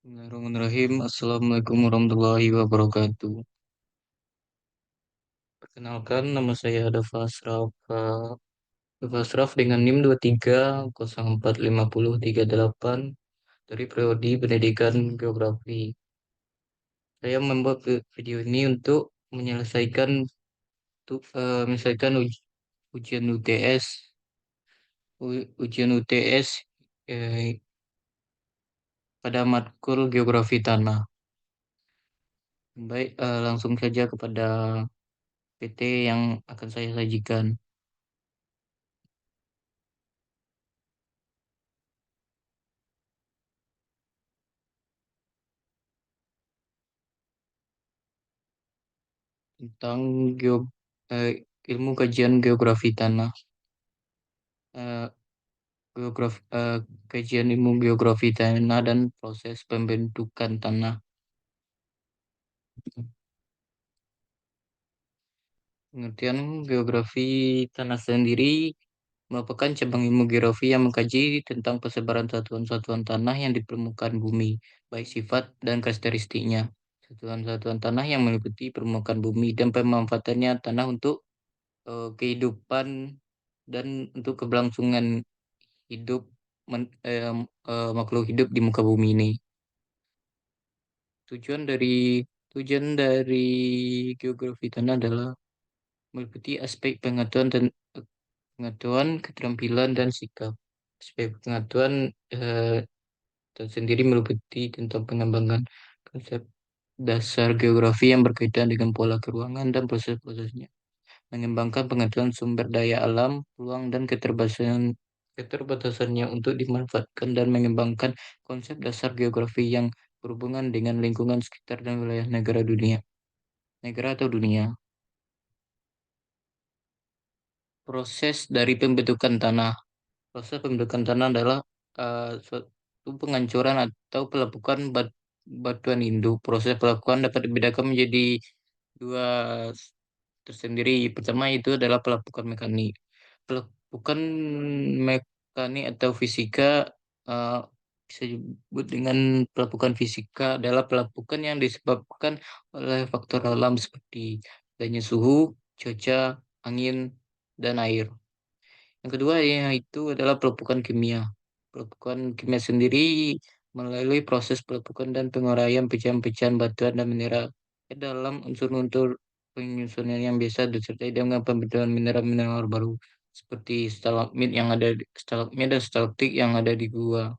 Bismillahirrahmanirrahim. Assalamualaikum warahmatullahi wabarakatuh. Perkenalkan, nama saya Dafa Asraf. Dafa Asraf dengan NIM 23045038 dari Prodi Pendidikan Geografi. Saya membuat video ini untuk menyelesaikan ujian UTS, ujian UTS eh, pada matkul Geografi Tanah. Baik, langsung saja kepada PT yang akan saya sajikan. Tentang geo, eh, ilmu kajian geografi tanah. Eh, Kajian ilmu geografi tanah dan proses pembentukan tanah. Pengertian geografi tanah sendiri merupakan cabang ilmu geografi yang mengkaji tentang persebaran satuan-satuan tanah yang di permukaan bumi, baik sifat dan karakteristiknya. Satuan-satuan tanah yang meliputi permukaan bumi dan pemanfaatannya tanah untuk kehidupan dan untuk keberlangsungan hidup makhluk hidup di muka bumi ini. Tujuan dari tujuan dari geografi tanah adalah meliputi aspek pengetahuan, keterampilan dan sikap. Aspek pengetahuan tersendiri meliputi tentang pengembangan konsep dasar geografi yang berkaitan dengan pola keruangan dan proses-prosesnya. Mengembangkan pengetahuan sumber daya alam, peluang dan keterbatasannya untuk dimanfaatkan dan mengembangkan konsep dasar geografi yang berhubungan dengan lingkungan sekitar dan wilayah negara atau dunia. Proses dari pembentukan tanah. Proses pembentukan tanah adalah suatu penghancuran atau pelepukan batuan induk. Proses pelepukan dapat dibedakan menjadi dua tersendiri. Pertama itu adalah pelepukan mekanik. Pelepukan mekanik atau fisika eh, bisa disebut dengan pelepukan fisika adalah pelepukan yang disebabkan oleh faktor alam seperti adanya suhu, cuaca, angin, dan air. Yang kedua yaitu adalah pelepukan kimia. Pelepukan kimia sendiri melalui proses pelepukan dan penguraian pecahan-pecahan batuan dan mineral ke dalam unsur-unsur penyusunan yang biasa disertai dengan pembentukan mineral-mineral baru seperti stalagmit dan stalaktit yang ada di gua.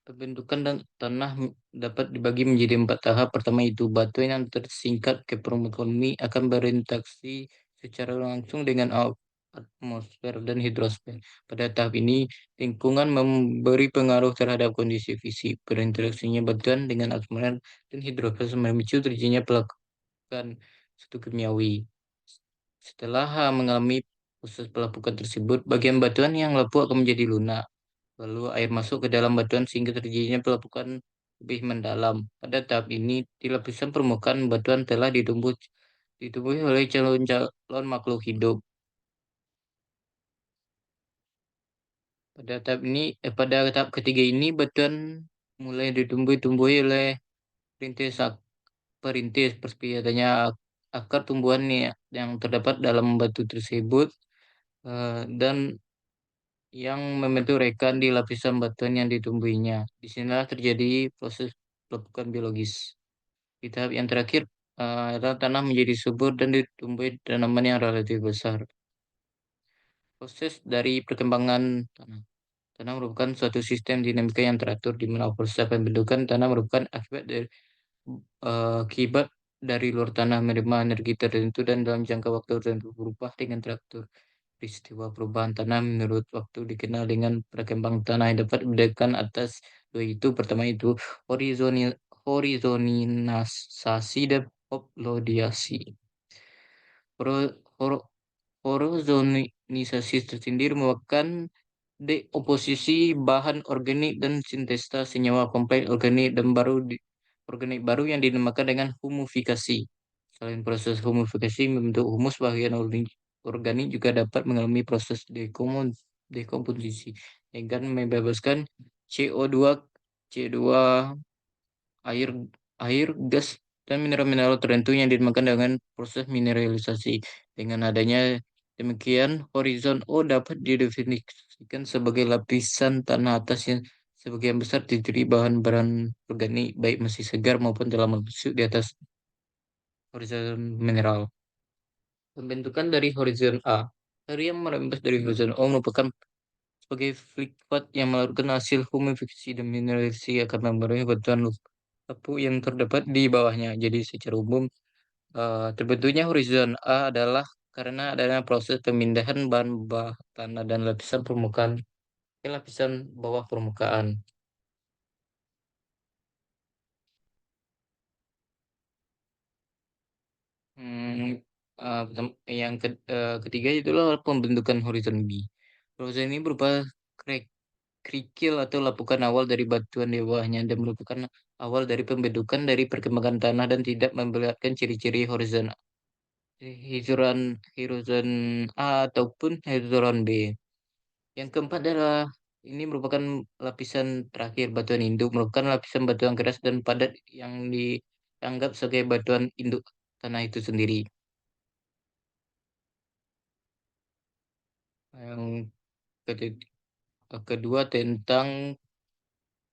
Pembentukan dan tanah dapat dibagi menjadi empat tahap. Pertama itu batu yang tersingkat ke permukaan bumi akan berinteraksi secara langsung dengan atmosfer dan hidrosfer. Pada tahap ini, lingkungan memberi pengaruh terhadap kondisi fisik. Berinteraksinya batuan dengan atmosfer dan hidrosfer memicu terjadinya pelepukan suatu kimiawi. Setelah mengalami proses pelepukan tersebut, bagian batuan yang lepuh akan menjadi lunak. Lalu air masuk ke dalam batuan sehingga terjadinya pelepukan lebih mendalam. Pada tahap ini, di lapisan permukaan batuan telah ditumbuhi oleh calon-calon makhluk hidup. Pada tahap ketiga ini, batuan mulai ditumbuhi oleh perintis perintis seperti adanya akar tumbuhan yang terdapat dalam batu tersebut dan yang membentuk rekan di lapisan batuan yang ditumbuhinya. Disinilah terjadi proses pelepukan biologis. Di tahap yang terakhir, tanah menjadi subur dan ditumbuhi tanaman yang relatif besar. Proses dari perkembangan tanah. Tanah merupakan suatu sistem dinamika yang teratur di mana proses pembentukan tanah merupakan akibat dari luar tanah menerima energi tertentu dan dalam jangka waktu tertentu berubah dengan teratur. Peristiwa perubahan tanah menurut waktu dikenal dengan perkembangan tanah yang dapat dibedakan atas dua itu. Pertama itu horizonisasi dan oplodiasi. Horo- horo- Horizonisasi tersendiri merupakan deoposisi bahan organik dan sintesa senyawa kompleks organik baru yang dinamakan dengan humufikasi. Selain proses humufikasi membentuk humus, bagian organik juga dapat mengalami proses dekomposisi dengan membebaskan CO2 C2, air, air, gas, dan mineral-mineral tertentu yang dimakan dengan proses mineralisasi. Dengan adanya demikian, horizon O dapat didefinisikan sebagai lapisan tanah atas yang sebagian besar terdiri bahan-bahan organik, baik masih segar maupun telah membusuk di atas horizon mineral. Pembentukan dari horizon A. Dari yang merembes dari horizon O merupakan sebagai flikat yang melakukan hasil humidifikasi dan mineralisasi akan mempengaruhi batuan lapuk yang terdapat di bawahnya. Jadi secara umum terbentuknya horizon A adalah karena adanya proses pemindahan bahan tanah dan lapisan permukaan ke lapisan bawah permukaan. Hmm, ketiga itulah pembentukan horizon B. Horizon ini berupa kerikil atau lapukan awal dari batuan di bawahnya dan merupakan awal dari pembentukan dari perkembangan tanah dan tidak memperlihatkan ciri-ciri horizon A ataupun horizon B. Yang keempat adalah ini merupakan lapisan terakhir batuan induk, merupakan lapisan batuan keras dan padat yang dianggap sebagai batuan induk tanah itu sendiri. Yang kedua tentang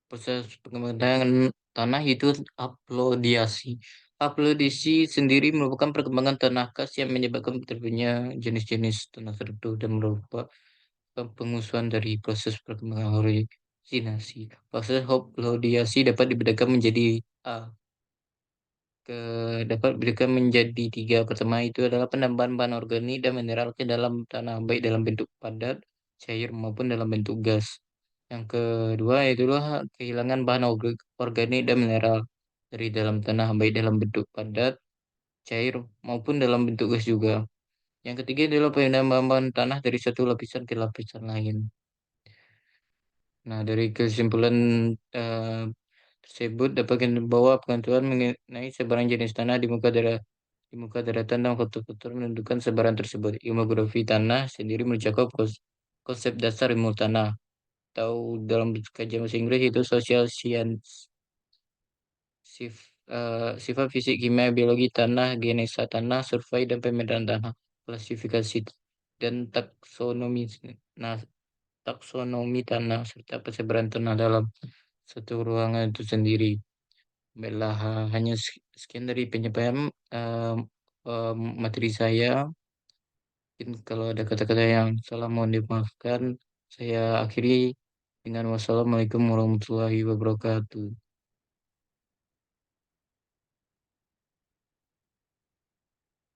proses pengembangan tanah itu aplodiasi. Aplodisi sendiri merupakan perkembangan tanah kas yang menyebabkan terbentuknya jenis-jenis tanah tertentu dan merupakan pengusuhan dari proses perkembangan horizinasi. Proses aplodiasi dapat dibedakan menjadi A. Dapat dibedakan menjadi tiga. Pertama itu adalah penambahan bahan organik dan mineral ke dalam tanah, baik dalam bentuk padat, cair maupun dalam bentuk gas. Yang kedua itulah kehilangan bahan organik dan mineral dari dalam tanah, baik dalam bentuk padat, cair maupun dalam bentuk gas juga. Yang ketiga adalah penambahan tanah dari satu lapisan ke lapisan lain. Nah, dari kesimpulan eh, tersebut dapat kita bahwa pengetahuan mengenai sebaran jenis tanah di muka daratan dan faktor-faktor menentukan sebaran tersebut. Ilmu geografi tanah sendiri mencakup konsep dasar ilmu tanah atau dalam kajian bahasa Inggris itu social science, sifat fisik, kimia, biologi tanah, genesa tanah, survei dan pemetaan tanah, klasifikasi dan taksonomi. Nah, taksonomi tanah serta persebaran tanah dalam satu ruangan itu sendiri. Baiklah, hanya sekian dari penyampaian eh, materi saya. Mungkin kalau ada kata-kata yang salah mohon dimaafkan. Saya akhiri dengan wassalamualaikum warahmatullahi wabarakatuh.